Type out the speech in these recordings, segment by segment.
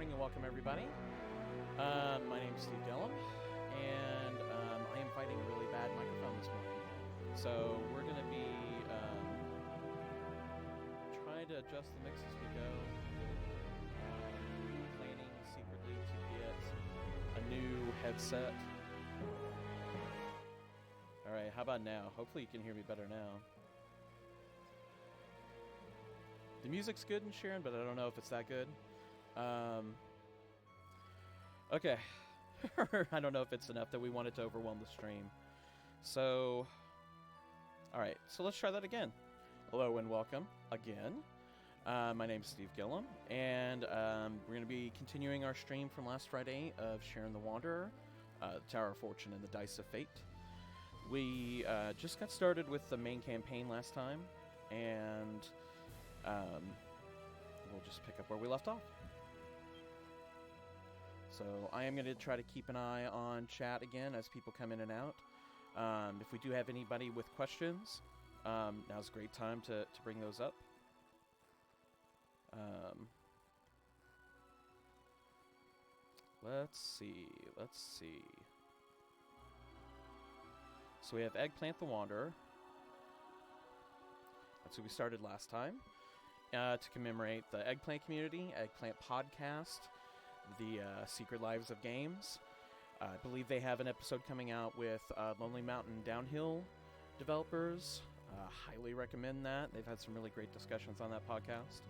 morning and welcome everybody. My name is Steve Gillum, and I am fighting a really bad microphone this morning. So we're going to be trying to adjust the mix as we go. Planning secretly to get a new headset. Alright, how about now? Hopefully you can hear me better now. The music's good in Sharon, but I don't know if it's that good. Okay. I don't know if it's enough that we want it to overwhelm the stream. So, alright, so let's try that again. Hello and welcome again. My name's Steve Gillum, and we're going to be continuing our stream from last Friday of Sharon the Wanderer, the Tower of Fortune and the Dice of Fate. We just got started with the main campaign last time, and we'll just pick up where we left off. So I am going to try to keep an eye on chat again as people come in and out. If we do have anybody with questions, now's a great time to bring those up. Let's see. So we have Eggplant the Wanderer. That's who we started last time. To commemorate the Eggplant community, Eggplant podcast, the Secret Lives of Games. I believe they have an episode coming out with Lonely Mountain Downhill developers. Highly recommend that. They've had some really great discussions on that podcast.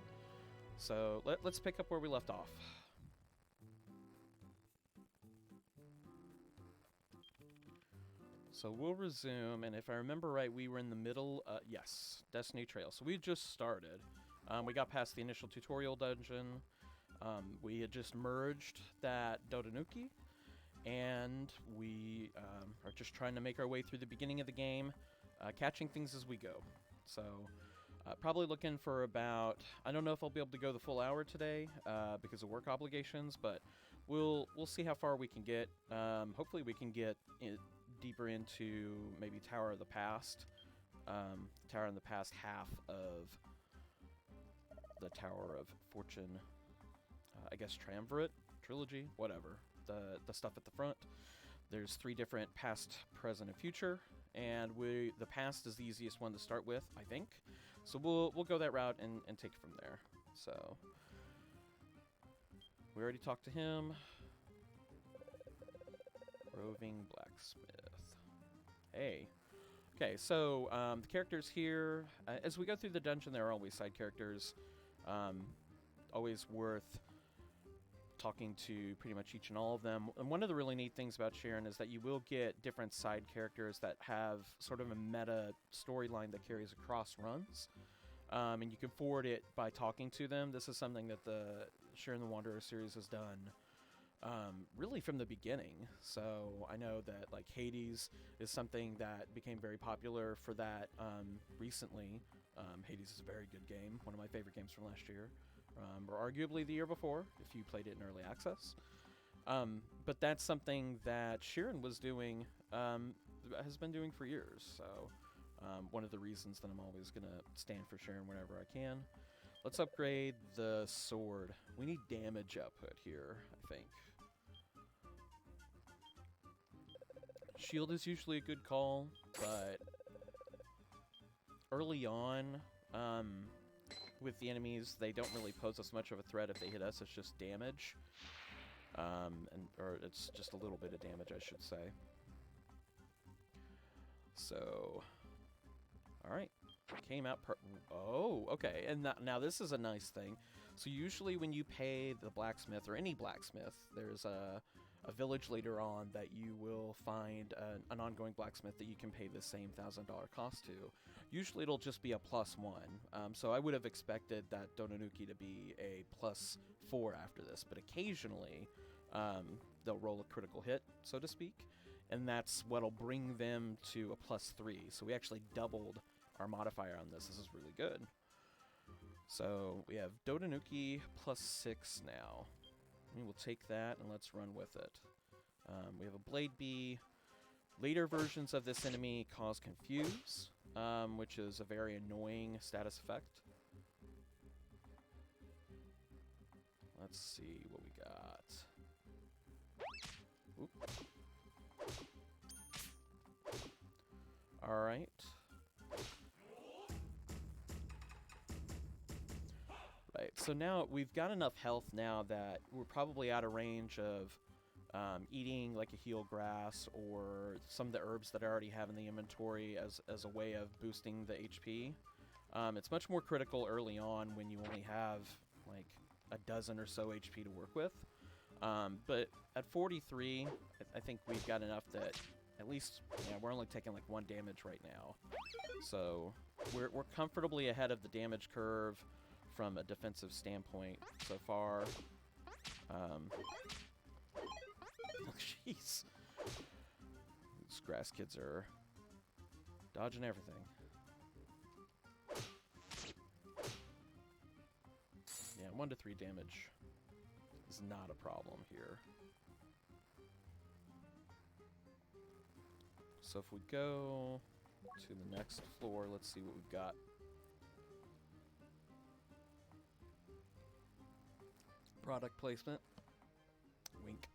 So let's pick up where we left off. So we'll resume, and if I remember right, we were in the middle, yes, Destiny Trail. So we just started. We got past the initial tutorial dungeon. We had just merged that Dotanuki, and we are just trying to make our way through the beginning of the game, catching things as we go. So probably looking for about, I don't know if I'll be able to go the full hour today because of work obligations, but we'll see how far we can get. Hopefully we can get deeper into maybe Tower of the Past. Tower in the Past half of the Tower of Fortune, I guess triumvirate, trilogy, whatever. The stuff at the front. There's 3 different past, present, and future, and the past is the easiest one to start with, I think. So we'll go that route and take it from there. So we already talked to him. Roving blacksmith. Hey. Okay, so the characters here, as we go through the dungeon, there are always side characters. Always worth talking to pretty much each and all of them. And one of the really neat things about Sharon is that you will get different side characters that have sort of a meta storyline that carries across runs. And you can forward it by talking to them. This is something that the Sharon the Wanderer series has done really from the beginning. So I know that like Hades is something that became very popular for that recently. Hades is a very good game, one of my favorite games from last year, or arguably the year before if you played it in early access. But that's something that Sharon was doing, has been doing for years. So one of the reasons that I'm always going to stand for Sharon whenever I can. Let's upgrade the sword. We need damage output here, I think. Shield is usually a good call, but early on, with the enemies, they don't really pose us much of a threat if they hit us. It's just damage, or it's just a little bit of damage, I should say. So, all right. Came out oh, okay. And now this is a nice thing. So usually when you pay the blacksmith, or any blacksmith, there's a village later on that you will find an ongoing blacksmith that you can pay the same $1,000 cost to. Usually it'll just be a +1. So I would have expected that Dotanuki to be a +4 after this, but occasionally they'll roll a critical hit, so to speak, and that's what'll bring them to a +3. So we actually doubled our modifier on this. This is really good. So we have Dotanuki +6 now. We will take that and let's run with it. We have a Blade Bee. Later versions of this enemy cause Confuse, which is a very annoying status effect. Let's see what we got... Oop. Alright. Right, so now we've got enough health now that we're probably out of range of eating like a heal grass or some of the herbs that I already have in the inventory as a way of boosting the HP. It's much more critical early on when you only have like a dozen or so HP to work with. But at 43, I think we've got enough that at least, yeah, we're only taking like 1 damage right now. So we're comfortably ahead of the damage curve from a defensive standpoint so far. Oh, jeez. These grass kids are dodging everything. Yeah, 1 to 3 damage is not a problem here. So if we go to the next floor, let's see what we've got. Product placement. Wink.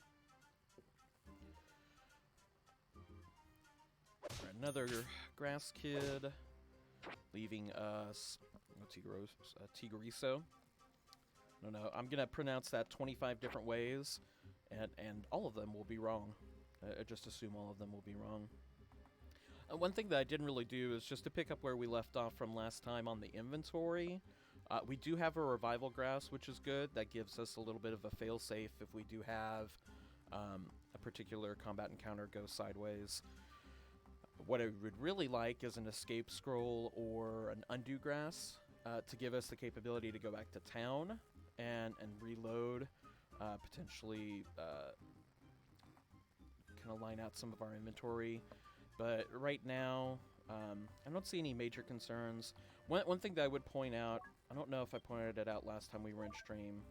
Alright, another grass kid, leaving us Tigriso. No, I'm gonna pronounce that 25 different ways, and all of them will be wrong. I just assume all of them will be wrong. One thing that I didn't really do is just to pick up where we left off from last time on the inventory. We do have a revival grass, which is good. That gives us a little bit of a fail-safe if we do have a particular combat encounter go sideways. What I would really like is an escape scroll or an undo grass to give us the capability to go back to town and reload, potentially kind of line out some of our inventory. But right now, I don't see any major concerns. One thing that I would point out, I don't know if I pointed it out last time we were in stream,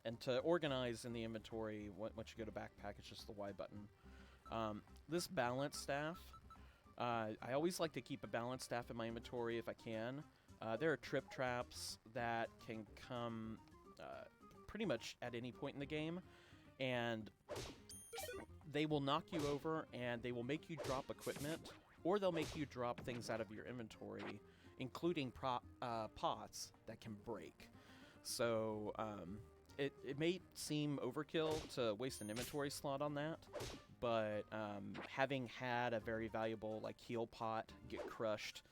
and to organize in the inventory, once you go to backpack, it's just the Y button. This balance staff, I always like to keep a balance staff in my inventory if I can. There are trip traps that can come pretty much at any point in the game, and they will knock you over, and they will make you drop equipment, or they'll make you drop things out of your inventory, including pots that can break. So it may seem overkill to waste an inventory slot on that, but having had a very valuable like heal pot get crushed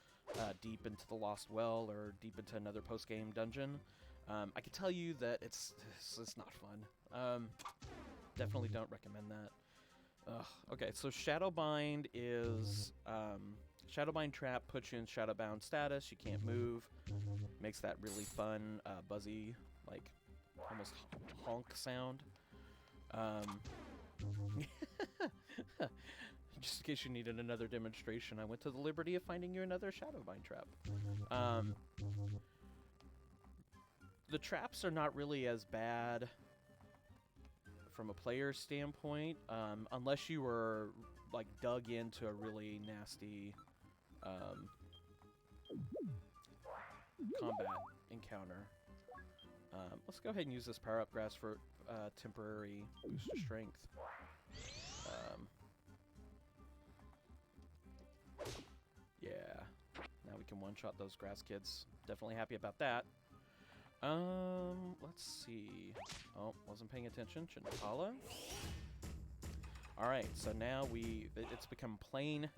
deep into the Lost Well or deep into another post-game dungeon, I can tell you that it's not fun. Definitely don't recommend that. Okay, so Shadowbind is... Shadowbind Trap puts you in Shadowbound status. You can't move. Makes that really fun, buzzy, like, almost honk sound. Just in case you needed another demonstration, I went to the liberty of finding you another Shadowbind Trap. The traps are not really as bad from a player standpoint, unless you were like dug into a really nasty combat encounter. Let's go ahead and use this power-up grass for temporary boost of strength. Yeah, now we can one-shot those grass kids. Definitely happy about that. Let's see. Oh, wasn't paying attention. Chintala. Alright, so now it's become plain.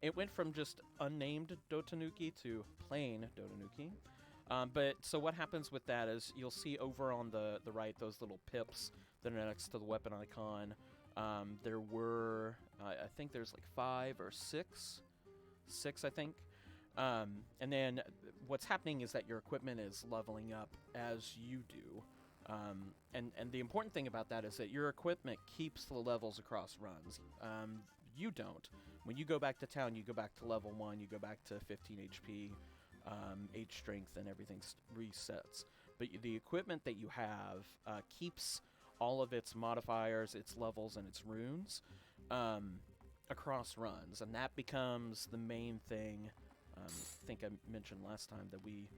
It went from just unnamed Dotanuki to plain Dotanuki. But so what happens with that is you'll see over on the right those little pips that are next to the weapon icon. There were, I think there's like 5 or 6. 6, I think. And then what's happening is that your equipment is leveling up as you do. And the important thing about that is that your equipment keeps the levels across runs. You don't. When you go back to town, you go back to level 1, you go back to 15 HP, H strength, and everything resets. But the equipment that you have keeps all of its modifiers, its levels, and its runes across runs. And that becomes the main thing. I think I mentioned last time that we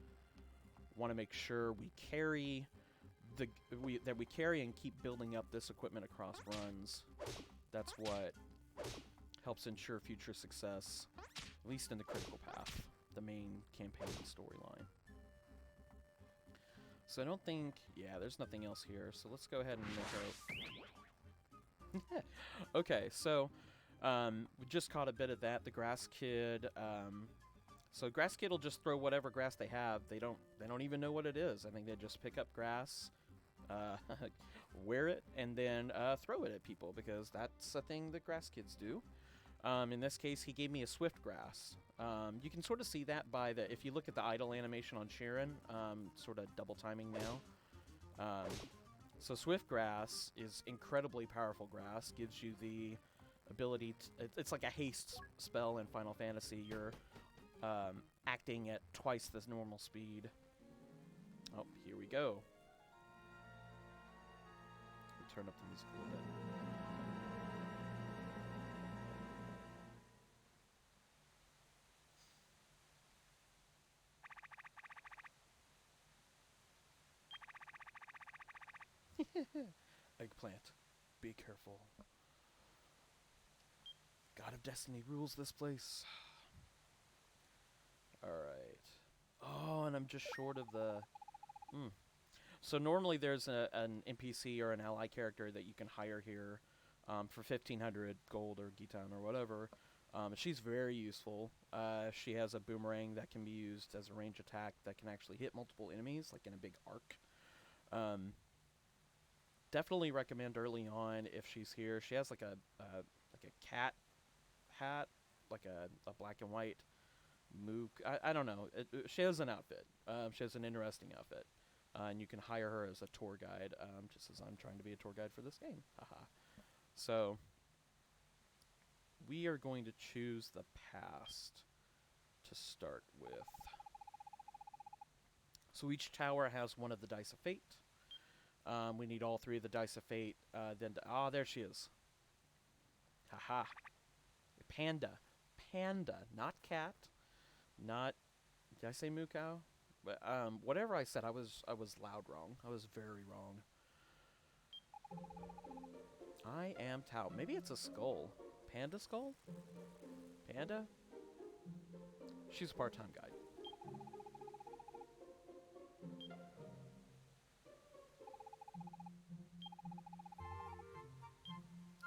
want to make sure we carry that we carry and keep building up this equipment across runs. That's what helps ensure future success, at least in the critical path, the main campaign storyline. So I don't think, yeah, there's nothing else here. So let's go ahead and make a. Okay, so we just caught a bit of that. The grass kid. So grass kid will just throw whatever grass they have. They don't even know what it is. I think they just pick up grass, wear it, and then throw it at people, because that's a thing that grass kids do. In this case, he gave me a swift grass. You can sort of see that by if you look at the idle animation on Sharon, sort of double timing now. So swift grass is incredibly powerful grass. Gives you the ability to, it's like a haste spell in Final Fantasy. You're acting at twice the normal speed. Oh, here we go. Turn up the music a little bit. Eggplant, be careful. God of Destiny rules this place. Alright. Oh, and I'm just short of the... So normally there's an NPC or an ally character that you can hire here for 1,500 gold or Gitan or whatever. She's very useful. She has a boomerang that can be used as a range attack that can actually hit multiple enemies, like in a big arc. Definitely recommend early on if she's here. She has like a cat hat, like a black and white mook. I don't know. She has an outfit. She has an interesting outfit. And you can hire her as a tour guide, just as I'm trying to be a tour guide for this game. Haha. So, we are going to choose the past to start with. So each tower has one of the Dice of Fate. We need all three of the Dice of Fate. There she is. Haha. Panda. Panda, not cat. Not... Did I say moo cow? But, whatever I said, I was loud wrong. I was very wrong. I am Tao. Maybe it's a skull. Panda skull? Panda? She's a part-time guide.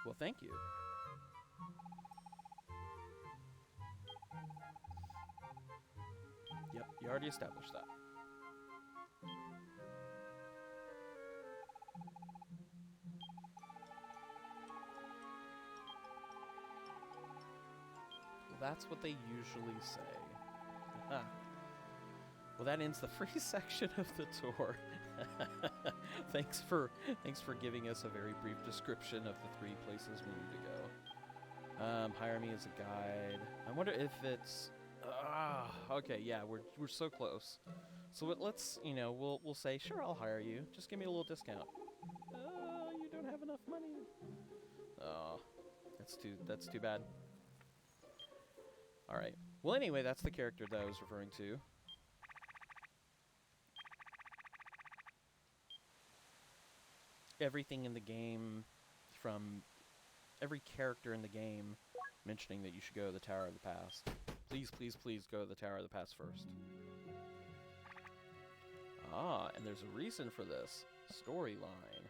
Well, thank you. Yep, you already established that. Well, that's what they usually say. Well, that ends the free section of the tour. Thanks for giving us a very brief description of the 3 places we need to go. Hire me as a guide. I wonder if it's... okay, yeah, we're so close. So let's, we'll say, sure, I'll hire you. Just give me a little discount. You don't have enough money. Oh, that's too bad. All right. Well, anyway, that's the character that I was referring to. Everything in the game, from every character in the game, mentioning that you should go to the Tower of the Past. Please, please, please go to the Tower of the Past first. And there's a reason for this. Storyline.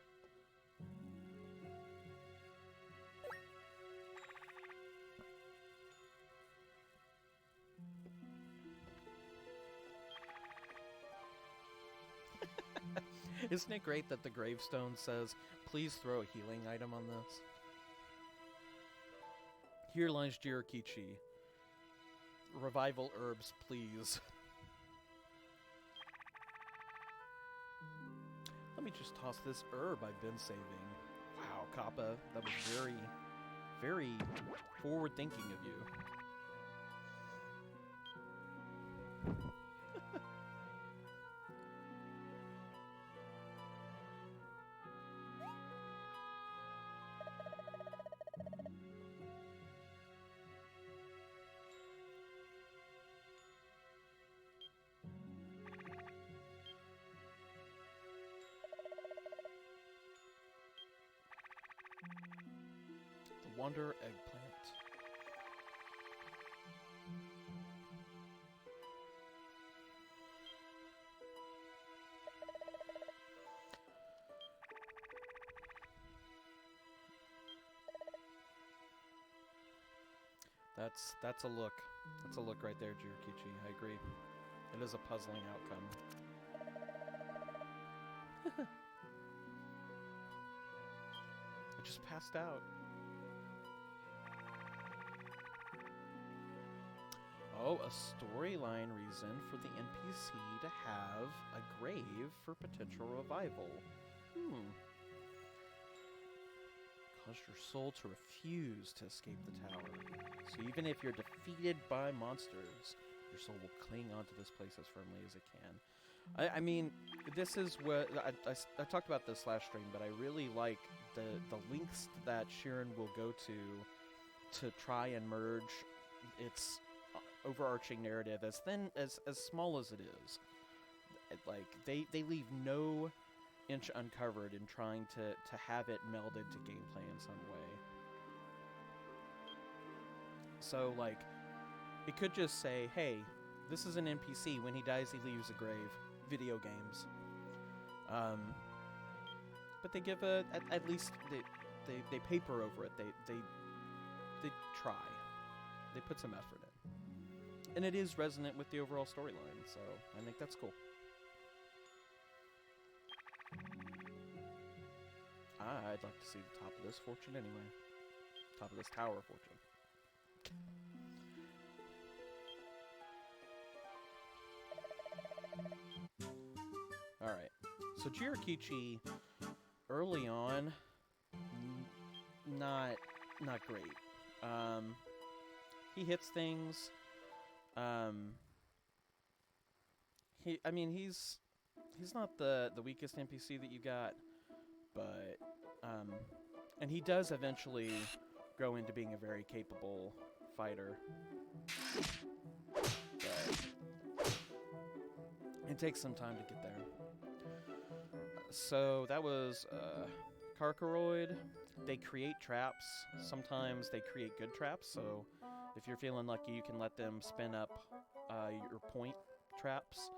Isn't it great that the gravestone says, please throw a healing item on this? Here lies Jirakichi. Revival herbs, please. Let me just toss this herb I've been saving. Wow, Kappa, that was very, very forward-thinking of you. Wander Eggplant. That's a look. That's a look right there, Jirakichi. I agree. It is a puzzling outcome. I just passed out. Oh, a storyline reason for the NPC to have a grave for potential revival. Cause your soul to refuse to escape the tower. So even if you're defeated by monsters, your soul will cling onto this place as firmly as it can. I mean, this is what I talked about this last stream, but I really like the lengths that Sheeran will go to try and merge its overarching narrative, as thin as small as it is. Like they leave no inch uncovered in trying to have it melded to gameplay in some way. So like, it could just say, hey, this is an NPC. When he dies, he leaves a grave. Video games. But they give at least they paper over it. They try. They put some effort in, and it is resonant with the overall storyline. So I think that's cool. I'd like to see the top of this fortune anyway. Top of this tower fortune. Alright, so Jirakichi, early on, not great. He hits things. He's not the weakest NPC that you got, but and he does eventually grow into being a very capable fighter. But it takes some time to get there. So that was Karkaroid. They create traps. Sometimes they create good traps, so if you're feeling lucky, you can let them spin up your point traps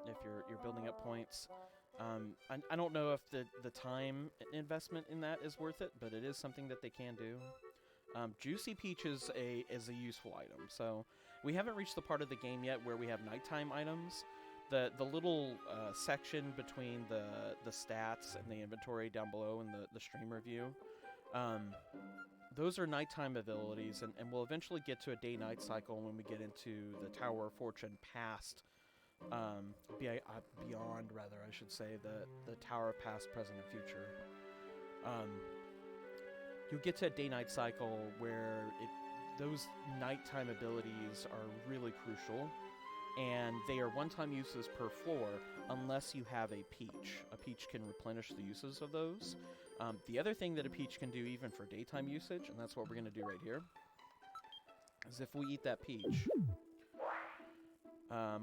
if you're building up points. I don't know if the time investment in that is worth it, but it is something that they can do. Juicy Peach is a useful item. So we haven't reached the part of the game yet where we have nighttime items. The little section between the stats and the inventory down below in the stream review, those are nighttime abilities, and we'll eventually get to a day-night cycle when we get into the Tower of Fortune past, beyond, rather, I should say, the Tower of Past, Present, and Future. You'll get to a day-night cycle where those nighttime abilities are really crucial, and they are one-time uses per floor unless you have a peach. A peach can replenish the uses of those. The other thing that a peach can do even for daytime usage, and that's what we're going to do right here, is if we eat that peach,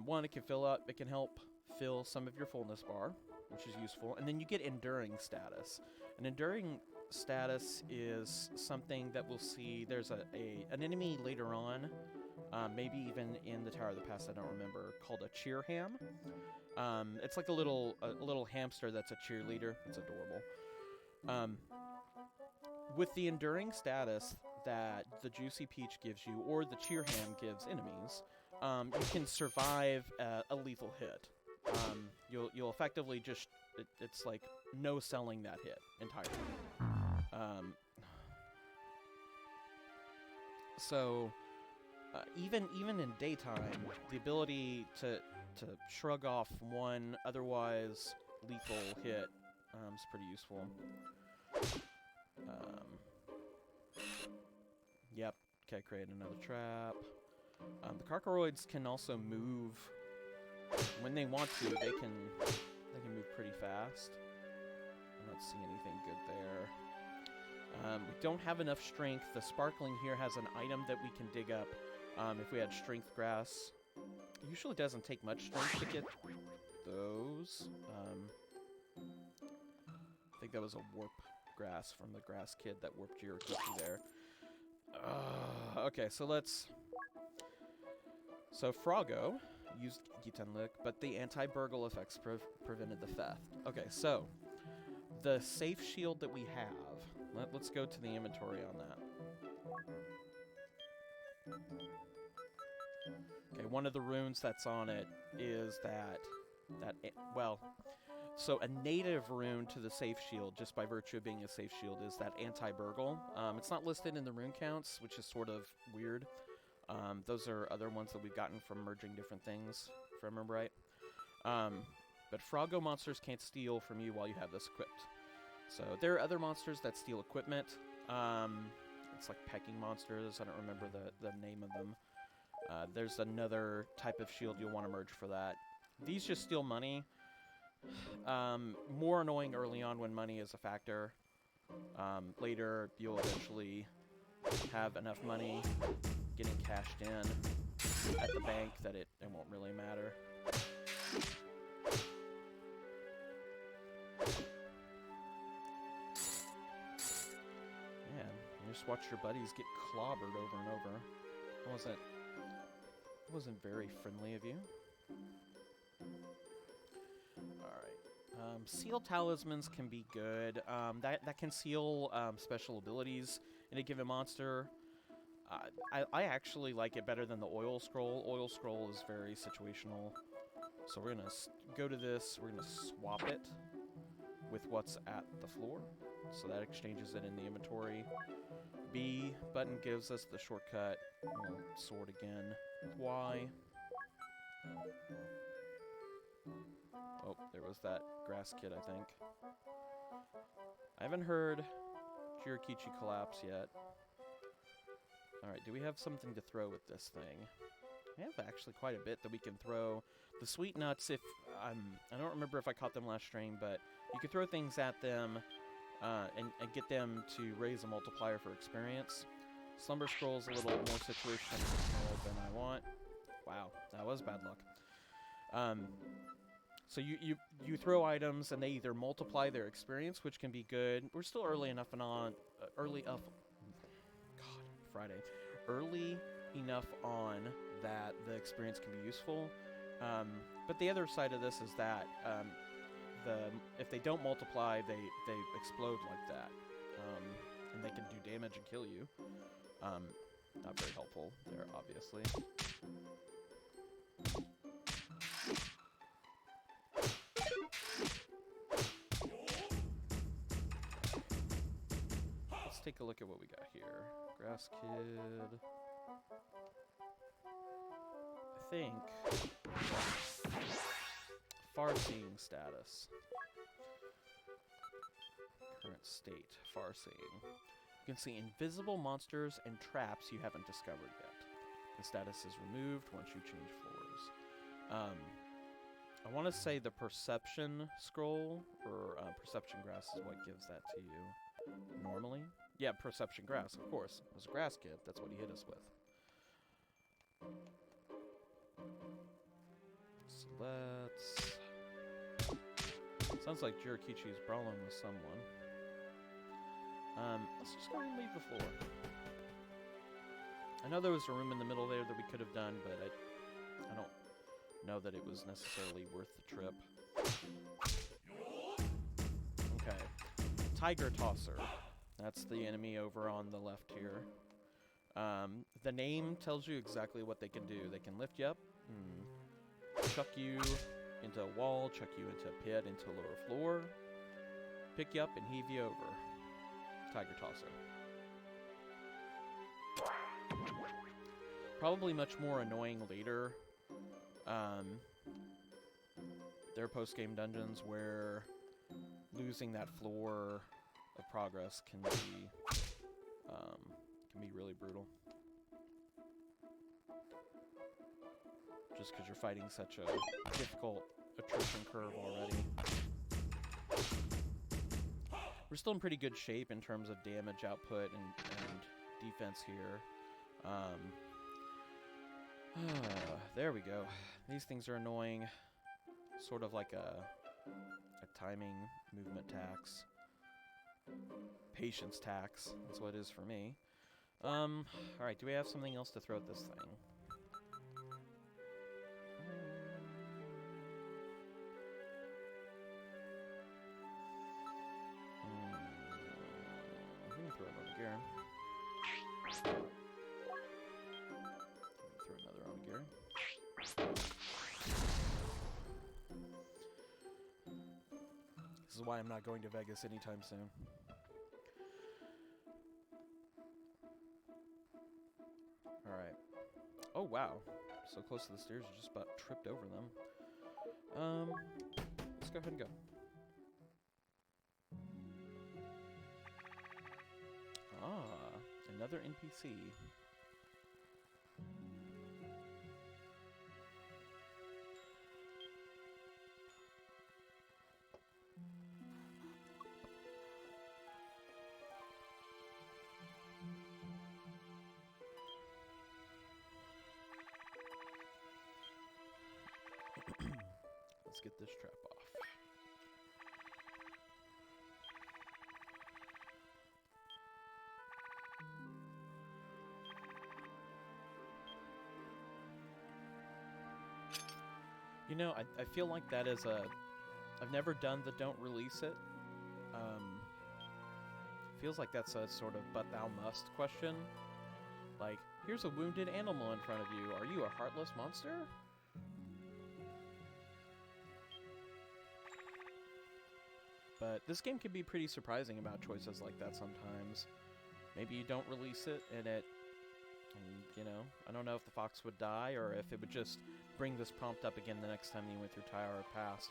one, it can fill up, it can help fill some of your fullness bar, which is useful, and then you get enduring status. An enduring status is something that we'll see. There's an enemy later on, maybe even in the Tower of the Past, I don't remember, called a cheer ham. It's like a little hamster that's a cheerleader. It's adorable. With the enduring status that the Juicy Peach gives you, or the cheer ham gives enemies, you can survive a lethal hit. You'll effectively just, it's like no selling that hit entirely. So even in daytime, the ability to shrug off one otherwise lethal hit is pretty useful. Yep. Okay, create another trap. The Karkaroids can also move when they want to. They can move pretty fast. I don't see anything good there. We don't have enough strength. The Sparkling here has an item that we can dig up. If we had Strength Grass, it usually doesn't take much strength to get those. I think that was a Warp Grass from the Grass Kid that warped Jirakichi there. Okay, so let's... So Froggo used Gitanlik, but the anti-burgle effects prevented the theft. Okay, so the safe shield that we have, let's go to the inventory on that. Okay, one of the runes that's on it is well, so a native rune to the safe shield, just by virtue of being a safe shield, is that anti-burgle. It's not listed in the rune counts, which is sort of weird. Those are other ones that we've gotten from merging different things, if I remember right. But Froggo monsters can't steal from you while you have this equipped. So there are other monsters that steal equipment. It's like pecking monsters. I don't remember the name of them. There's another type of shield you'll want to merge for that. These just steal money. More annoying early on when money is a factor. Later, you'll eventually have enough money getting cashed in at the bank that it won't really matter. Man, you just watch your buddies get clobbered over and over. It wasn't very friendly of you. Alright. Seal talismans can be good. That can seal special abilities in a given monster. I actually like it better than the oil scroll. Oil scroll is very situational. So we're going to go to this. We're going to swap it with what's at the floor. So that exchanges it in the inventory. B button gives us the shortcut. We'll sort again. Y. Oh, there was that grass kid, I think. I haven't heard Jirakichi collapse yet. Alright, do we have something to throw with this thing? We have actually quite a bit that we can throw. The sweet nuts, if I don't remember if I caught them last stream, but you could throw things at them and get them to raise a multiplier for experience. Slumber Scroll's a little more situational than I want. Wow, that was bad luck. So you throw items and they either multiply their experience, which can be good. We're still early enough early enough on that the experience can be useful. But the other side of this is that if they don't multiply, they explode like that, and they can do damage and kill you. Not very helpful there, obviously. Let's take a look at what we got here. Grass Kid. I think far-seeing status. Current state, far-seeing. You can see invisible monsters and traps you haven't discovered yet. The status is removed once you change floors. I want to say the perception scroll, or perception grass is what gives that to you normally. Yeah, perception grass, of course. It was a grass kid, that's what he hit us with. So let's... Sounds like Jirakichi's brawling with someone. Let's just go and leave the floor. I know there was a room in the middle there that we could have done, but I don't know that it was necessarily worth the trip. Okay. Tiger Tosser. That's the enemy over on the left here. The name tells you exactly what they can do. They can lift you up, chuck you into a wall, chuck you into a pit, into a lower floor, pick you up and heave you over. Tiger Tosser. Probably much more annoying later. There are post-game dungeons where losing that floor of progress can be really brutal. Just because you're fighting such a difficult attrition curve already. We're still in pretty good shape in terms of damage output and defense here. There we go. These things are annoying. Sort of like a timing movement tax. Patience tax. That's what it is for me. Alright, do we have something else to throw at this thing? We can throw another gear. Throw another on gear. This is why I'm not going to Vegas anytime soon. Alright. Oh, wow. So close to the stairs, you just about tripped over them. Let's go ahead and go. Ah, another NPC. Let's get this trap off. You know, I feel like that is a... I've never done the don't release it. Feels like that's a sort of but thou must question. Like, here's a wounded animal in front of you. Are you a heartless monster? But this game can be pretty surprising about choices like that sometimes. Maybe you don't release it and it... you know, I don't know if the fox would die or if it would just bring this prompt up again the next time you went through Tower of Past.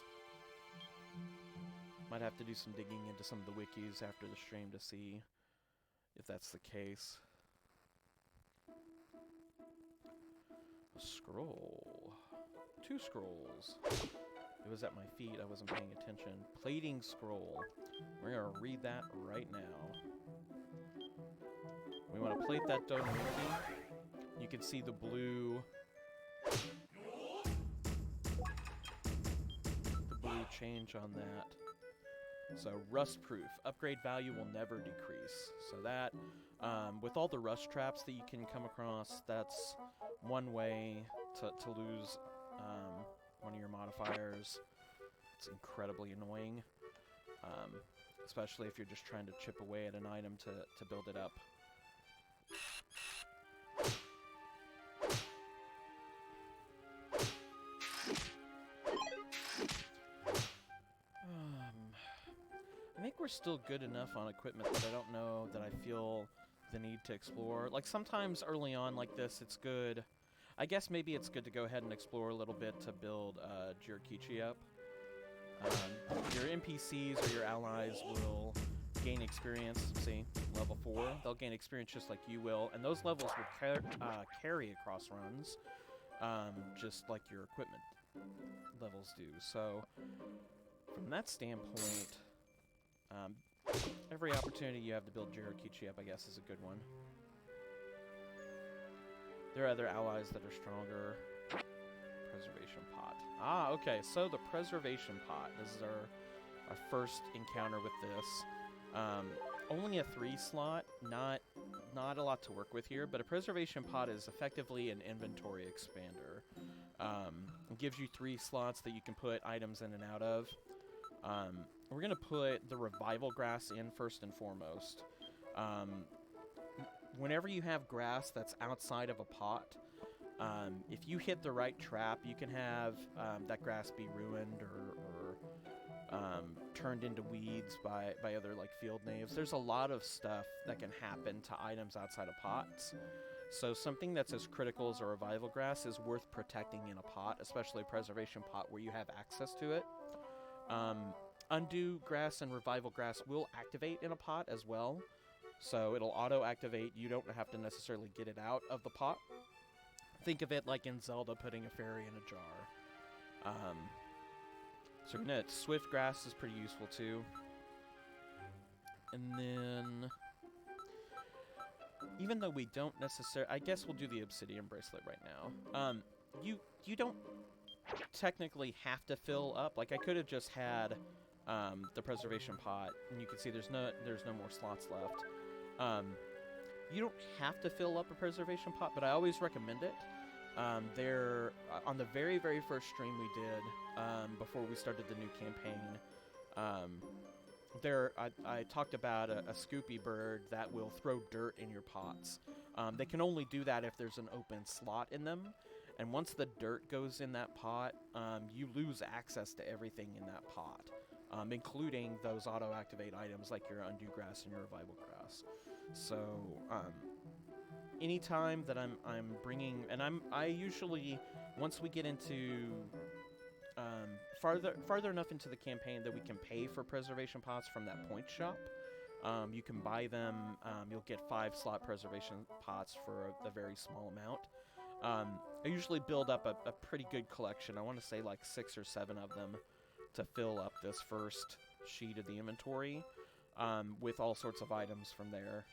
Might have to do some digging into some of the wikis after the stream to see if that's the case. A scroll. 2 scrolls. It was at my feet, I wasn't paying attention. Plating scroll. We're gonna read that right now. We want to plate that dough wiki. You can see the blue... change on that. So rust proof, upgrade value will never decrease. So that, with all the rust traps that you can come across, that's one way to lose one of your modifiers. It's incredibly annoying, especially if you're just trying to chip away at an item to build it up. I think we're still good enough on equipment that I don't know that I feel the need to explore. Like, sometimes early on like this, it's good. I guess maybe it's good to go ahead and explore a little bit to build Jirakichi up. Your NPCs or your allies will gain experience. See, level 4. They'll gain experience just like you will. And those levels will carry across runs, just like your equipment levels do. So, from that standpoint... every opportunity you have to build Jirakichi up, I guess, is a good one. There are other allies that are stronger. Preservation pot. Ah, okay, so the preservation pot. This is our first encounter with this. Only a 3 slot, not a lot to work with here, but a preservation pot is effectively an inventory expander. It gives you 3 slots that you can put items in and out of. We're going to put the revival grass in first and foremost. Whenever you have grass that's outside of a pot, if you hit the right trap, you can have that grass be ruined or turned into weeds by other like field knaves. There's a lot of stuff that can happen to items outside of pots. So something that's as critical as a revival grass is worth protecting in a pot, especially a preservation pot where you have access to it. Undo grass and revival grass will activate in a pot as well. So it'll auto-activate. You don't have to necessarily get it out of the pot. Think of it like in Zelda putting a fairy in a jar. So Swift Grass is pretty useful too. And then... even though we don't necessarily... I guess we'll do the Obsidian Bracelet right now. You don't technically have to fill up. Like, I could have just had the preservation pot, and you can see there's no more slots left. You don't have to fill up a preservation pot, but I always recommend it. They're on the very, very first stream we did before we started the new campaign. I talked about a Scoopy bird that will throw dirt in your pots. They can only do that if there's an open slot in them. And once the dirt goes in that pot, you lose access to everything in that pot, including those auto-activate items like your Undo Grass and your Revival Grass. So, anytime that I'm bringing, and I usually, once we get into farther enough into the campaign that we can pay for preservation pots from that point shop, you can buy them. You'll get 5 slot preservation pots for a very small amount. I usually build up a pretty good collection. I want to say like 6 or 7 of them to fill up this first sheet of the inventory with all sorts of items from there.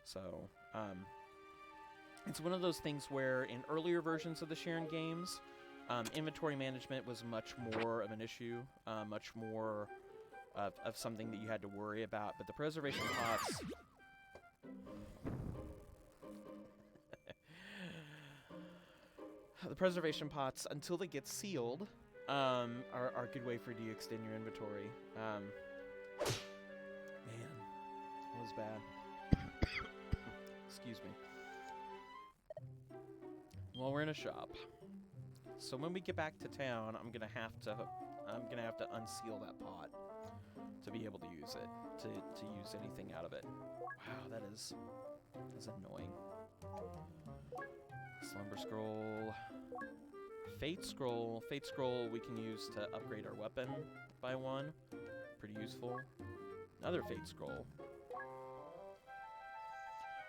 So it's one of those things where in earlier versions of the Sharon games, inventory management was much more of an issue, much more of something that you had to worry about. But the preservation pots... the preservation pots, until they get sealed, are a good way for you to extend your inventory. Man, that was bad. Excuse me. Well, we're in a shop. So when we get back to town, I'm gonna have to unseal that pot to be able to use it, to use anything out of it. Wow, that's annoying. Slumber Scroll. Fate Scroll. Fate Scroll we can use to upgrade our weapon by 1. Pretty useful. Another Fate Scroll.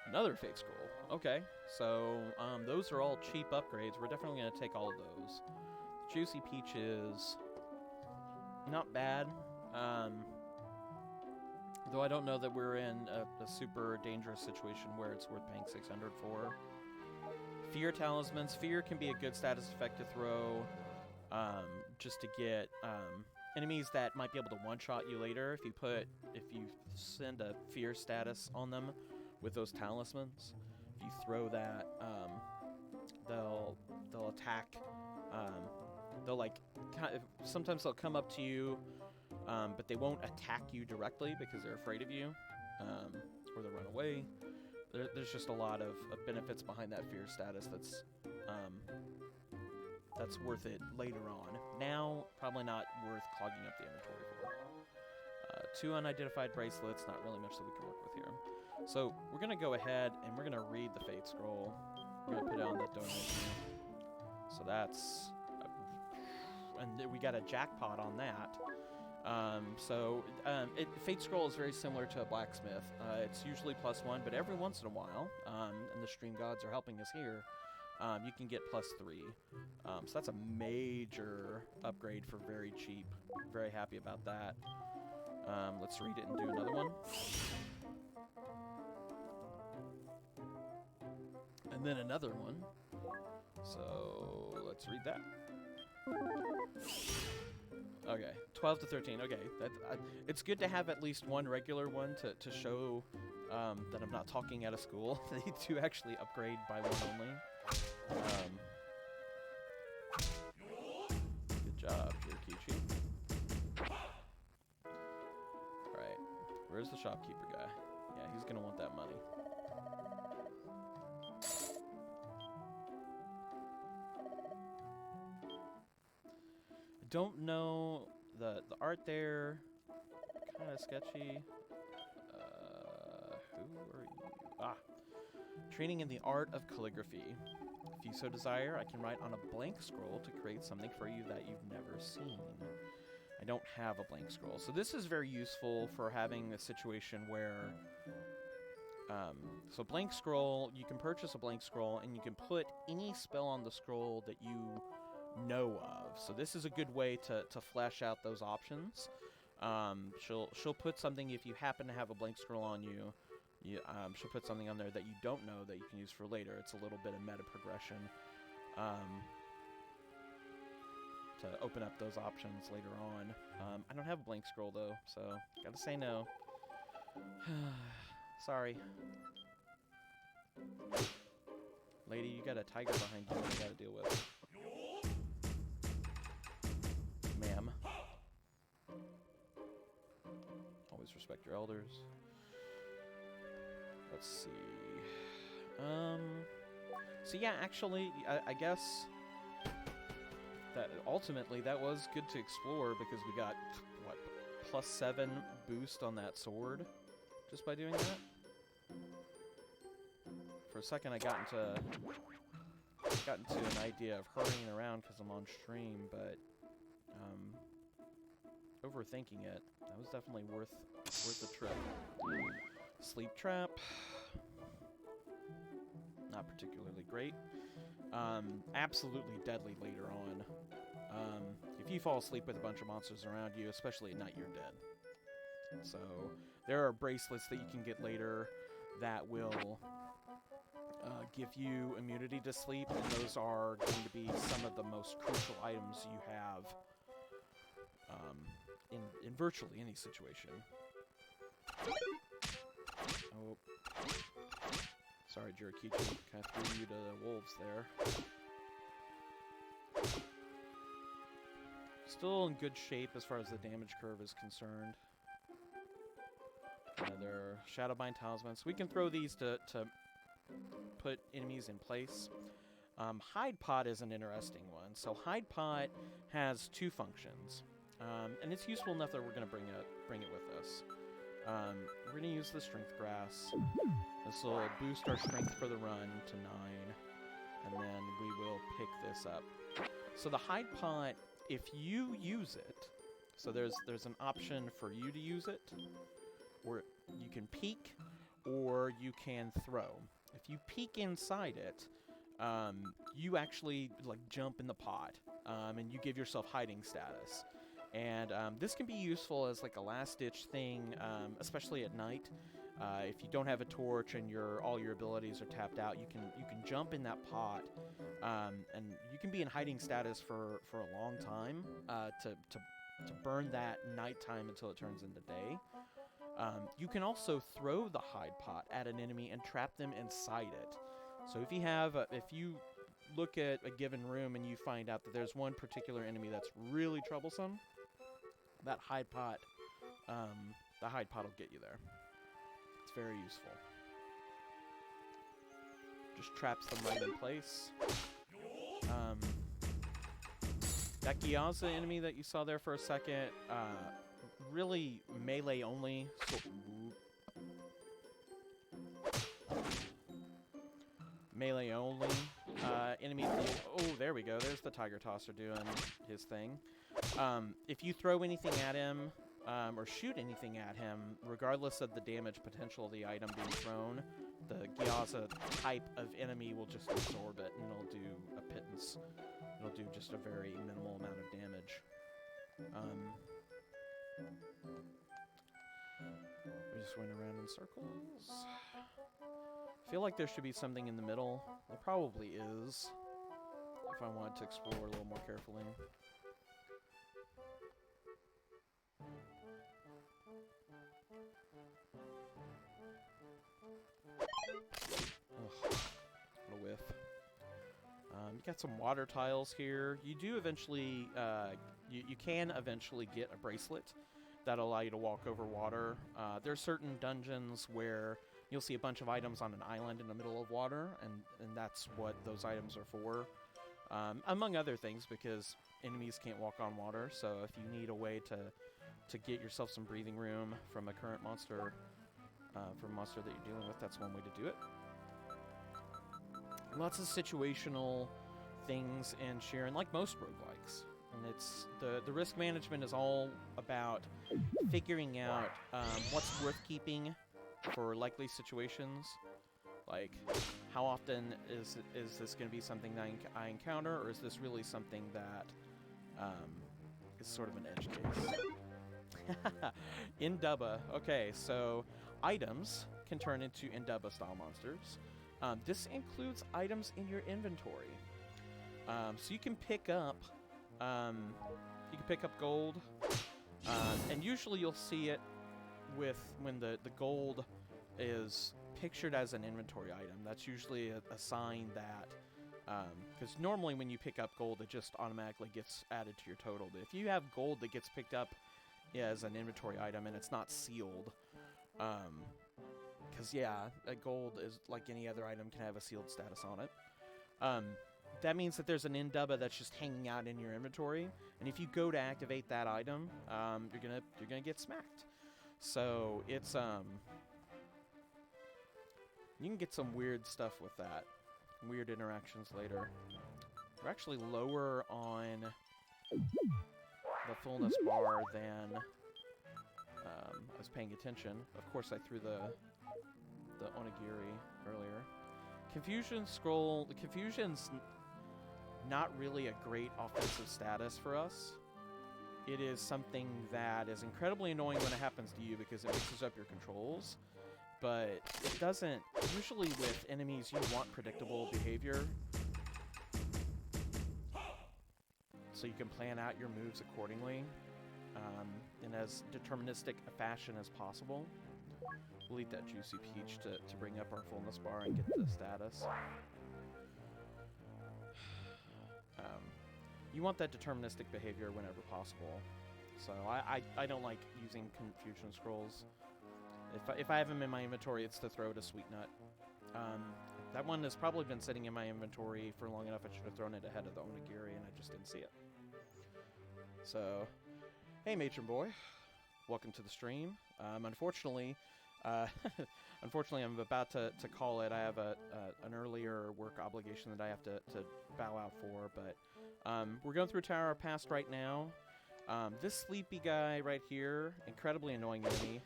Another Fate Scroll. Okay, so those are all cheap upgrades. We're definitely going to take all of those. Juicy Peaches, not bad. Though I don't know that we're in a super dangerous situation where it's worth paying 600 for. Fear Talismans. Fear can be a good status effect to throw just to get enemies that might be able to one-shot you later. If you send a Fear status on them with those talismans, if you throw that, they'll attack. Sometimes they'll come up to you, but they won't attack you directly because they're afraid of you, or they'll run away. There's just a lot of benefits behind that Fear status that's worth it later on. Now, probably not worth clogging up the inventory for. 2 unidentified bracelets, not really much that we can work with here. So we're going to go ahead and we're going to read the Fate Scroll. We're going to put it on the donation. So that's... and we got a jackpot on that. Fate Scroll is very similar to a blacksmith. It's usually +1, but every once in a while, and the stream gods are helping us here, you can get +3. So that's a major upgrade for very cheap. Very happy about that. Let's read it and do another one. And then another one. So let's read that. Okay, 12 to 13. Okay, it's good to have at least one regular one to show that I'm not talking out of school. They do actually upgrade by 1 only. Good job, Yurikichi. Alright, where's the shopkeeper guy? Yeah, he's gonna want that money. Don't know the art there, kind of sketchy. Who are you? Training in the art of calligraphy. If you so desire, I can write on a blank scroll to create something for you that you've never seen. I don't have a blank scroll, so this is very useful for having a situation where so blank scroll, you can purchase a blank scroll and you can put any spell on the scroll that you know of. So this is a good way to flesh out those options. She'll put something, if you happen to have a blank scroll on you, she'll put something on there that you don't know that you can use for later. It's a little bit of meta progression to open up those options later on. I don't have a blank scroll though, so gotta say no. Sorry. Lady, you got a tiger behind you that you gotta deal with. Ma'am. Always respect your elders. Let's see. So yeah, actually, I guess that ultimately that was good to explore because we got, what, +7 boost on that sword just by doing that. For a second, I got into an idea of hurrying around because I'm on stream, but overthinking it, that was definitely worth the trip. Sleep trap, not particularly great. Absolutely deadly later on. If you fall asleep with a bunch of monsters around you, especially at night, you're dead. So there are bracelets that you can get later that will give you immunity to sleep, and those are going to be some of the most crucial items you have in virtually any situation. Oh, sorry, Jirakichi, kind of threw you to the wolves there. Still in good shape as far as the damage curve is concerned. Another Shadowbind Talismans. We can throw these to put enemies in place. Hide Pot is an interesting one. So Hide Pot has two functions, and it's useful enough that we're going to bring it with us. We're going to use the Strength Grass. This will boost our strength for the run to 9, and then we will pick this up. So the Hide Pot, if you use it, so there's an option for you to use it, where you can peek or you can throw. If you peek inside it, you actually like jump in the pot, and you give yourself hiding status. And this can be useful as like a last-ditch thing, especially at night. If you don't have a torch and all your abilities are tapped out, you can jump in that pot, and you can be in hiding status for a long time to burn that nighttime until it turns into day. You can also throw the Hide Pot at an enemy and trap them inside it. So if you look at a given room and you find out that there's one particular enemy that's really troublesome, that Hide Pot, the Hide Pot will get you there. It's very useful. Just traps them right in place. That Gyaza enemy that you saw there for a second, really melee only. So, melee only enemy. Oh, there we go. There's the Tiger Tosser doing his thing. If you throw anything at him, or shoot anything at him, regardless of the damage potential of the item being thrown, the Gyaza type of enemy will just absorb it, and it'll do a pittance. It'll do just a very minimal amount of damage. We just went around in circles. I feel like there should be something in the middle. There probably is, if I wanted to explore a little more carefully. Ugh, what a whiff. You got some water tiles here. You do eventually, you can eventually get a bracelet that'll allow you to walk over water. There are certain dungeons where you'll see a bunch of items on an island in the middle of water, and that's what those items are for. Among other things, because enemies can't walk on water, so if you need a way to get yourself some breathing room from a current monster, from a monster that you're dealing with, that's one way to do it. Lots of situational things in Sharon, like most roguelikes. And it's the risk management is all about figuring out what's worth keeping for likely situations. Like, how often is this going to be something that I encounter, or is this really something that is sort of an edge case? Indubba. Okay, so items can turn into Indubba style monsters. This includes items in your inventory. So you can pick up gold, and usually you'll see it when the gold is pictured as an inventory item. That's usually a sign that, because normally when you pick up gold, it just automatically gets added to your total. But if you have gold that gets picked up as an inventory item and it's not sealed, because a gold is like any other item, can have a sealed status on it. That means that there's an indubba that's just hanging out in your inventory, and if you go to activate that item, you're gonna get smacked. So it's you can get some weird stuff with that, weird interactions later. We're actually lower on the fullness bar than I was paying attention. Of course, I threw the onigiri earlier. Confusion scroll. The confusion's not really a great offensive status for us. It is something that is incredibly annoying when it happens to you because it mixes up your controls, but it doesn't. Usually with enemies, you want predictable behavior, so you can plan out your moves accordingly in as deterministic a fashion as possible. We'll eat that juicy peach to bring up our fullness bar and get the status. You want that deterministic behavior whenever possible. So I don't like using confusion scrolls. If I have them in my inventory, it's to throw to Sweet Nut. That one has probably been sitting in my inventory for long enough. I should have thrown it ahead of the onigiri, and I just didn't see it. So, hey, Matron Boy. Welcome to the stream. Unfortunately, I'm about to call it. I have an earlier work obligation that I have to bow out for, but we're going through Tower Past right now. This sleepy guy right here, incredibly annoying enemy.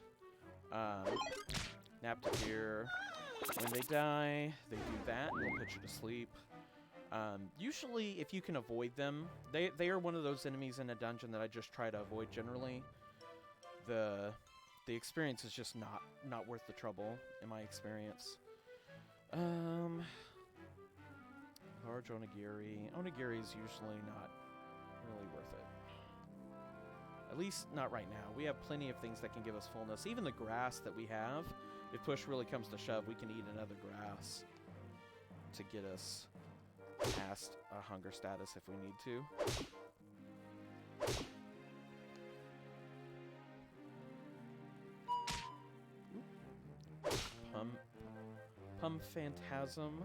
Naptavir. When they die, they do that, and they'll put you to sleep. Usually, if you can avoid them, they are one of those enemies in a dungeon that I just try to avoid generally. The experience is just not worth the trouble, in my experience. Large onigiri. Onigiri is usually not really worth it. At least not right now. We have plenty of things that can give us fullness. Even the grass that we have, if push really comes to shove, we can eat another grass to get us past a hunger status if we need to. Pum Phantasm.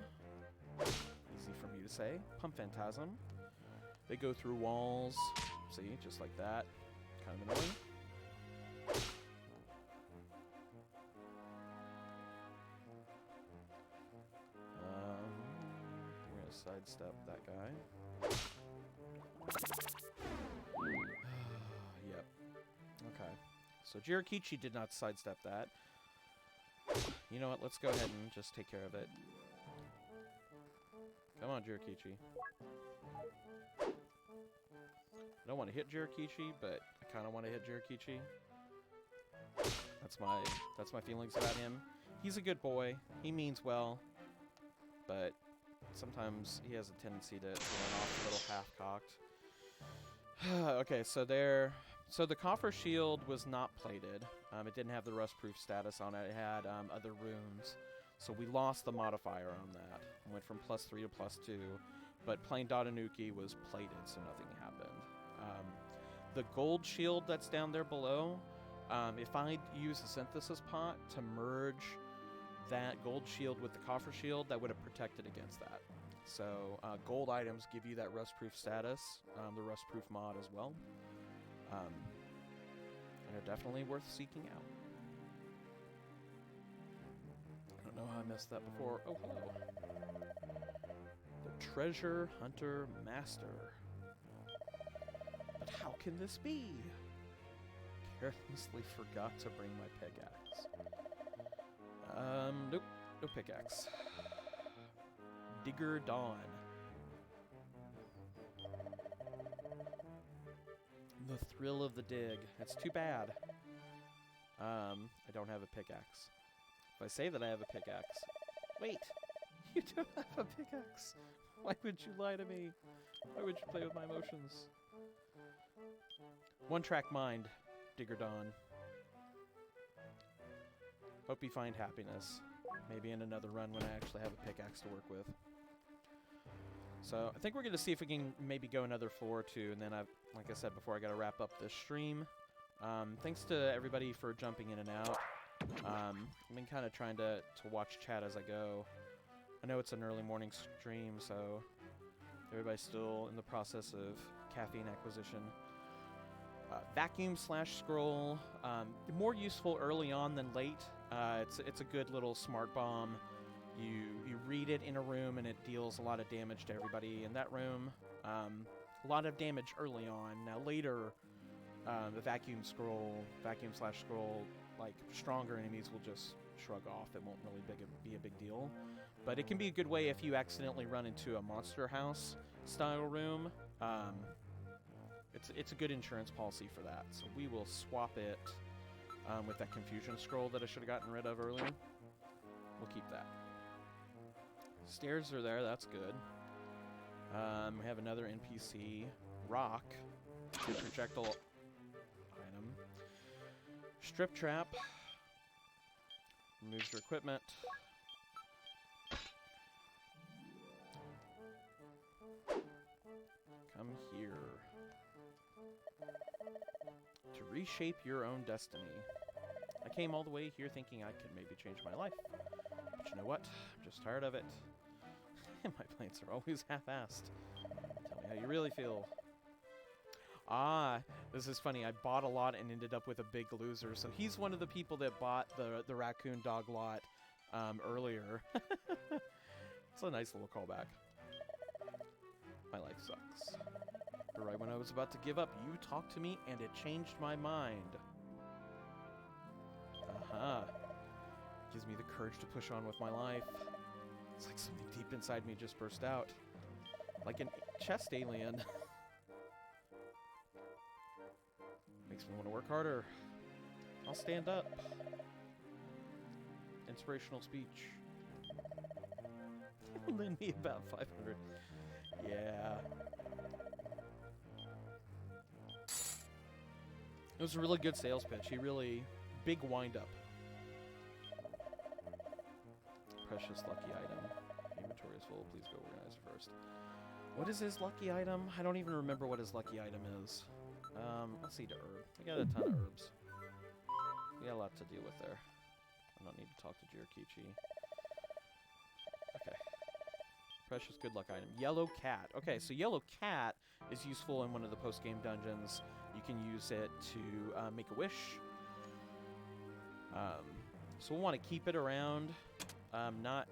Easy for me to say. Pum Phantasm. They go through walls. See, just like that. Kind of annoying. We're gonna sidestep that guy. Yep. Okay. So Jirakichi did not sidestep that. You know what? Let's go ahead and just take care of it. Come on, Jirakichi. I don't want to hit Jirakichi, but I kind of want to hit Jirakichi. That's my feelings about him. He's a good boy. He means well, but sometimes he has a tendency to run off a little half-cocked. Okay, so the coffer shield was not plated. It didn't have the rust-proof status on it. It had other runes. So we lost the modifier on that. Went from +3 to +2. But plain Dotanuki was plated, so nothing happened. The gold shield that's down there below, if I use a synthesis pot to merge that gold shield with the coffer shield, that would have protected against that. So gold items give you that rust-proof status, the rust-proof mod as well. And they're definitely worth seeking out. I don't know how I missed that before. Oh, hello. The Treasure Hunter Master. But how can this be? Carelessly forgot to bring my pickaxe. Nope. No pickaxe. Digger Dawn. The thrill of the dig. That's too bad. I don't have a pickaxe. If I say that I have a pickaxe... Wait! You don't have a pickaxe! Why would you lie to me? Why would you play with my emotions? One-track mind, Digger Dawn. Hope you find happiness. Maybe in another run when I actually have a pickaxe to work with. So I think we're going to see if we can maybe go another floor or two, and then like I said before, I got to wrap up this stream. Thanks to everybody for jumping in and out. I've been kind of trying to watch chat as I go. I know it's an early morning stream, so everybody's still in the process of caffeine acquisition. Vacuum/scroll, more useful early on than late. It's a good little smart bomb. You read it in a room and it deals a lot of damage to everybody in that room. A lot of damage early on. Now later, the vacuum/scroll, like stronger enemies will just shrug off. It won't really be a big deal. But it can be a good way if you accidentally run into a monster house style room. It's a good insurance policy for that. So we will swap it with that confusion scroll that I should have gotten rid of earlier. We'll keep that. Stairs are there, that's good. We have another NPC. Rock. Good projectile item. Strip trap. Removes your equipment. Come here. To reshape your own destiny. I came all the way here thinking I could maybe change my life. But you know what? I'm just tired of it. My plans are always half-assed. Tell me how you really feel. Ah, this is funny. I bought a lot and ended up with a big loser. So he's one of the people that bought the raccoon dog lot earlier. It's a nice little callback. My life sucks. But right when I was about to give up, you talked to me and it changed my mind. Gives me the courage to push on with my life. It's like something deep inside me just burst out. Like a chest alien. Makes me want to work harder. I'll stand up. Inspirational speech. Lend me about 500. Yeah. It was a really good sales pitch. He really... Big wind-up. Precious lucky item. Inventory is full. Please go organize first. What is his lucky item? I don't even remember what his lucky item is. Let's see the herb. We got a ton of herbs. We got a lot to deal with there. I don't need to talk to Jirakichi. Okay. Precious good luck item. Yellow cat. Okay, so yellow cat is useful in one of the post-game dungeons. You can use it to make a wish. So we'll want to keep it around. Not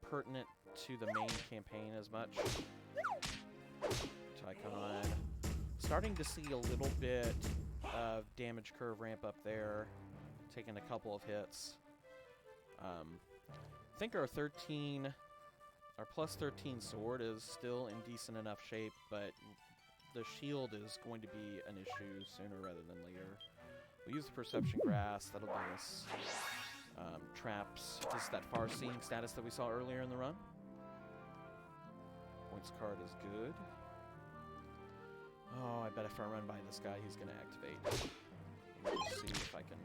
pertinent to the main campaign as much. Tycon. Starting to see a little bit of damage curve ramp up there. Taking a couple of hits. I think our plus 13 sword is still in decent enough shape, but the shield is going to be an issue sooner rather than later. We'll use the perception grass. That'll give us traps. This is that far-seeing status that we saw earlier in the run. Points card is good. Oh, I bet if I run by this guy, he's going to activate. Let me just see if I can...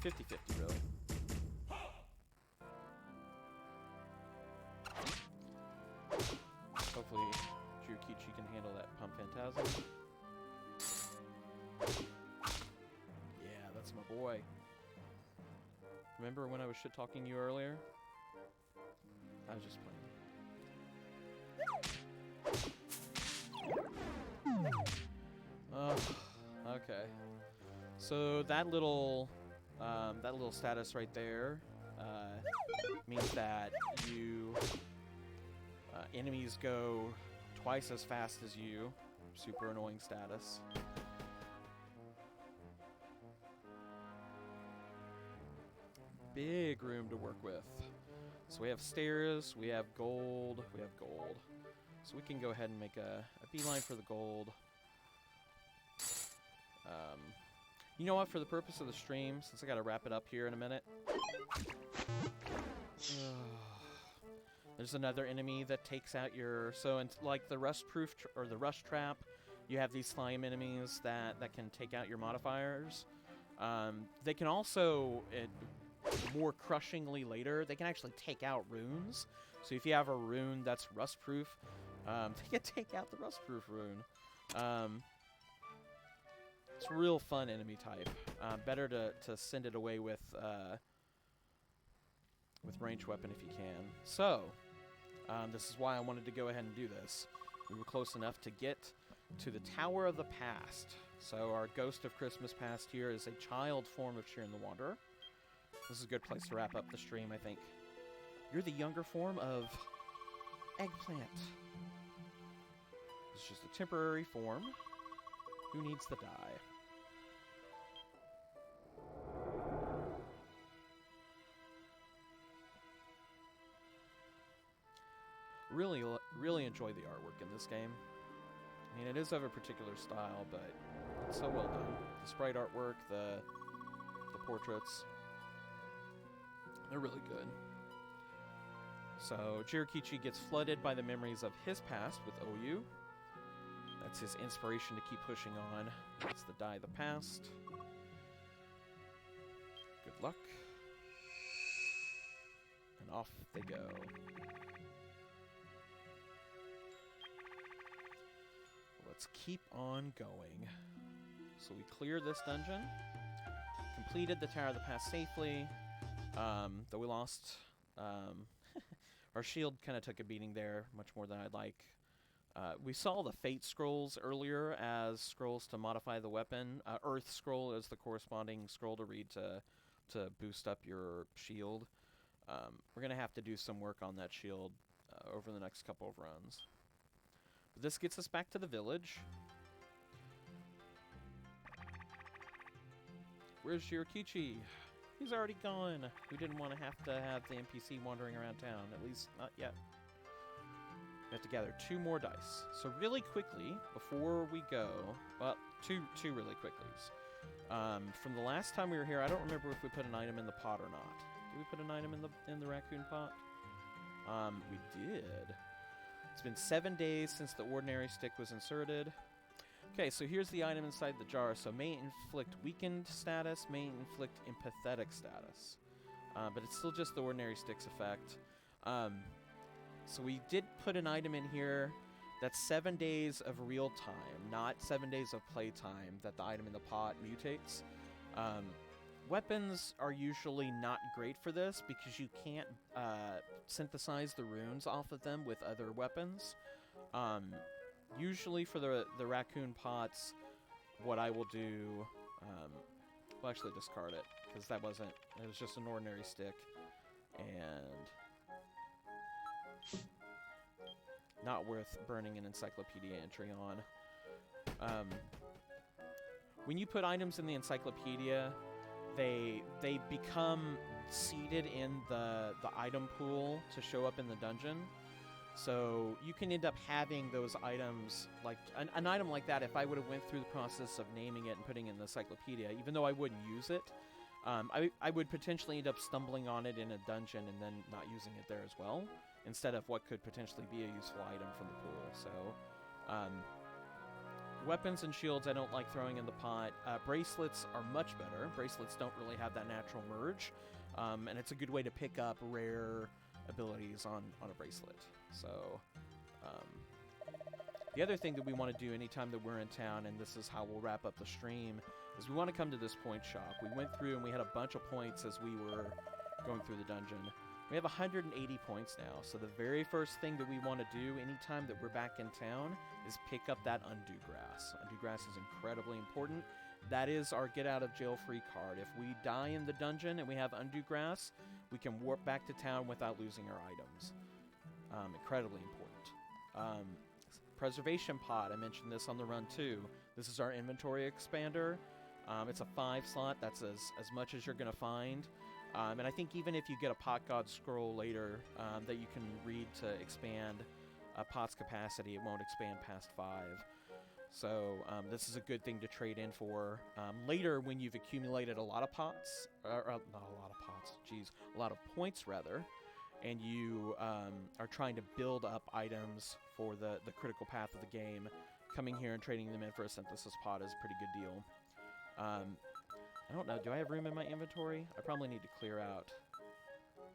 50-50, really. Hopefully, Jirakichi can handle that Pump Phantasm. Yeah, that's my boy. Remember when I was shit-talking you earlier? I was just playing. Okay. So that little status right there means that you enemies go twice as fast as you. Super annoying status. Big room to work with. So we have stairs, we have gold, So we can go ahead and make a beeline for the gold. You know what, for the purpose of the stream, since I gotta wrap it up here in a minute. There's another enemy that takes out your... So, like the rust proof or the rust trap You have these slime enemies that can take out your modifiers. They can also, more crushingly later, they can actually take out runes. So if you have a rune that's rust-proof, they can take out the rust-proof rune. It's a real fun enemy type. Better to send it away with ranged weapon if you can. So, this is why I wanted to go ahead and do this. We were close enough to get to the Tower of the Past. So our Ghost of Christmas Past here is a child form of Sheeran the Wanderer. This is a good place to wrap up the stream, I think. You're the younger form of Eggplant. It's just a temporary form. Who needs to die? Really enjoy the artwork in this game. I mean, it is of a particular style, but it's so well done. The sprite artwork, the portraits, they're really good. So, Jirakichi gets flooded by the memories of his past with OU. That's his inspiration to keep pushing on. It's the die of the past. Good luck. And off they go. Let's keep on going. So we cleared this dungeon, completed the Tower of the Past safely, though we lost, our shield kind of took a beating there, much more than I'd like. We saw the Fate Scrolls earlier as scrolls to modify the weapon. Earth Scroll is the corresponding scroll to read to boost up your shield. We're going to have to do some work on that shield over the next couple of runs. But this gets us back to the village. Where's Jirakichi? He's already gone. We didn't want to have the NPC wandering around town, at least not yet. We have to gather 2 more dice. So really quickly, before we go, well, two really quicklies. From the last time we were here, I don't remember if we put an item in the pot or not. Did we put an item in the raccoon pot? We did. It's been 7 days since the ordinary stick was inserted. Okay, so here's the item inside the jar. So may inflict weakened status, may inflict empathetic status. But it's still just the ordinary stick's effect. So we did put an item in here that's 7 days of real time, not 7 days of playtime that the item in the pot mutates. Weapons are usually not great for this because you can't synthesize the runes off of them with other weapons. Usually for the raccoon pots, what I will do, we'll actually discard it because it was just an ordinary stick and not worth burning an encyclopedia entry on. When you put items in the encyclopedia, they become seated in the item pool to show up in the dungeon. So you can end up having those items, like an item like that, if I would have went through the process of naming it and putting it in the encyclopedia, even though I wouldn't use it, I would potentially end up stumbling on it in a dungeon and then not using it there as well, instead of what could potentially be a useful item from the pool. So weapons and shields I don't like throwing in the pot. Bracelets are much better. Bracelets don't really have that natural merge, and it's a good way to pick up rare abilities on a bracelet. So the other thing that we want to do anytime that we're in town, and this is how we'll wrap up the stream, is we want to come to this point shop. We went through and we had a bunch of points as we were going through the dungeon. We have 180 points now, so the very first thing that we want to do anytime that we're back in town is pick up that Undo Grass. Undo Grass is incredibly important. That is our get out of jail free card. If we die in the dungeon and we have Undo Grass, we can warp back to town without losing our items. Incredibly important. Preservation Pot, I mentioned this on the run too. This is our inventory expander. It's a 5 slot. That's as much as you're going to find. And I think even if you get a Pot God scroll later that you can read to expand a pot's capacity, it won't expand past 5. So this is a good thing to trade in for later when you've accumulated a lot of pots, or not a lot of pots, geez, a lot of points rather, and you are trying to build up items for the critical path of the game. coming here and trading them in for a synthesis pod is a pretty good deal. I don't know. Do I have room in my inventory? I probably need to clear out.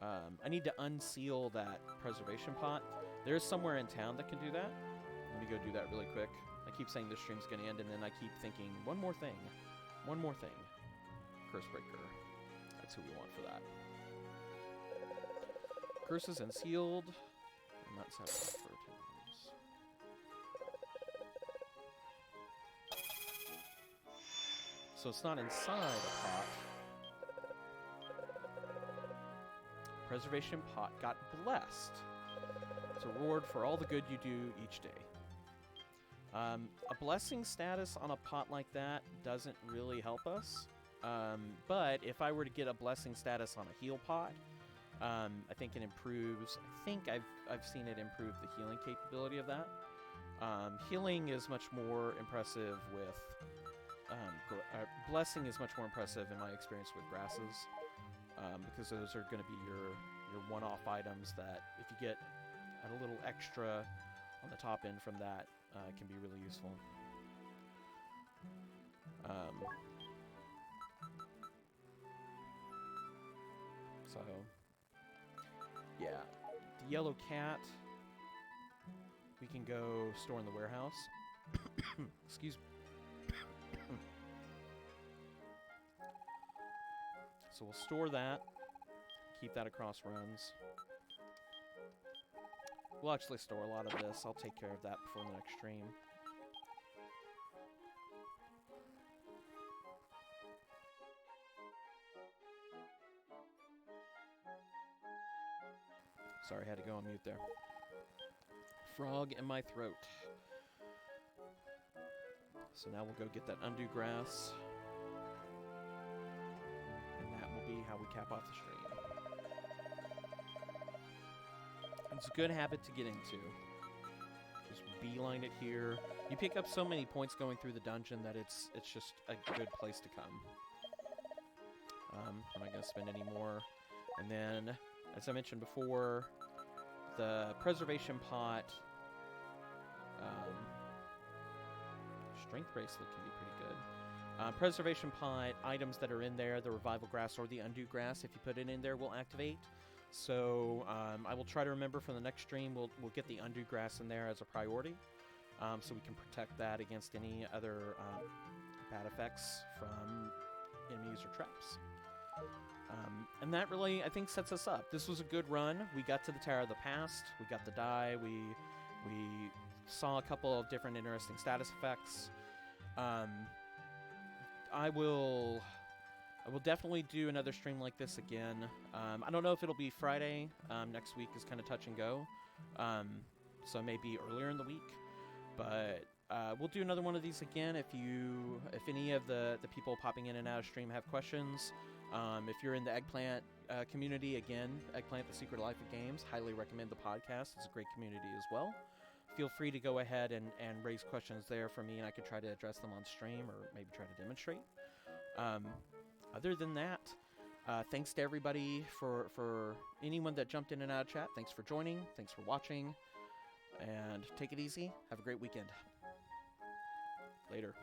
I need to unseal that preservation pot. There's somewhere in town that can do that. Let me go do that really quick. I keep saying this stream's going to end, and then I keep thinking, one more thing. One more thing. Cursebreaker. That's who we want for that. Curses unsealed. And let's have for tools. So it's not inside a pot. Preservation pot got blessed. It's a reward for all the good you do each day. A blessing status on a pot like that doesn't really help us. But if I were to get a blessing status on a heal pot, I think it improves. I think I've seen it improve the healing capability of that. Healing is much more impressive with blessing is much more impressive in my experience with grasses, because those are going to be your one-off items that if you get a little extra on the top end from that, can be really useful. So, yeah, the yellow cat we can go store in the warehouse. Excuse me. So we'll store that, keep that across runs. We'll actually store a lot of this. I'll take care of that before the next stream. Sorry, I had to go on mute there. Frog in my throat. So now we'll go get that undo grass. And that will be how we cap off the stream. It's a good habit to get into. Just beeline it here. You pick up so many points going through the dungeon that it's just a good place to come. I'm not going to spend any more. And then, as I mentioned before, the preservation pot, strength bracelet can be pretty good. Preservation pot, items that are in there, the revival grass or the undo grass, if you put it in there, will activate. So I will try to remember for the next stream, we'll get the undo grass in there as a priority, so we can protect that against any other bad effects from enemies or traps. And that really, I think, sets us up. This was a good run. We got to the Tower of the Past. We got the die. We saw a couple of different interesting status effects. I will definitely do another stream like this again. I don't know if it'll be Friday. Next week is kind of touch and go. So maybe earlier in the week. But we'll do another one of these again. If any of the people popping in and out of stream have questions, if you're in the Eggplant community, again, Eggplant, The Secret Life of Games, highly recommend the podcast. It's a great community as well. Feel free to go ahead and raise questions there for me, and I can try to address them on stream or maybe try to demonstrate. Other than that, thanks to everybody for anyone that jumped in and out of chat. Thanks for joining. Thanks for watching. And take it easy. Have a great weekend. Later.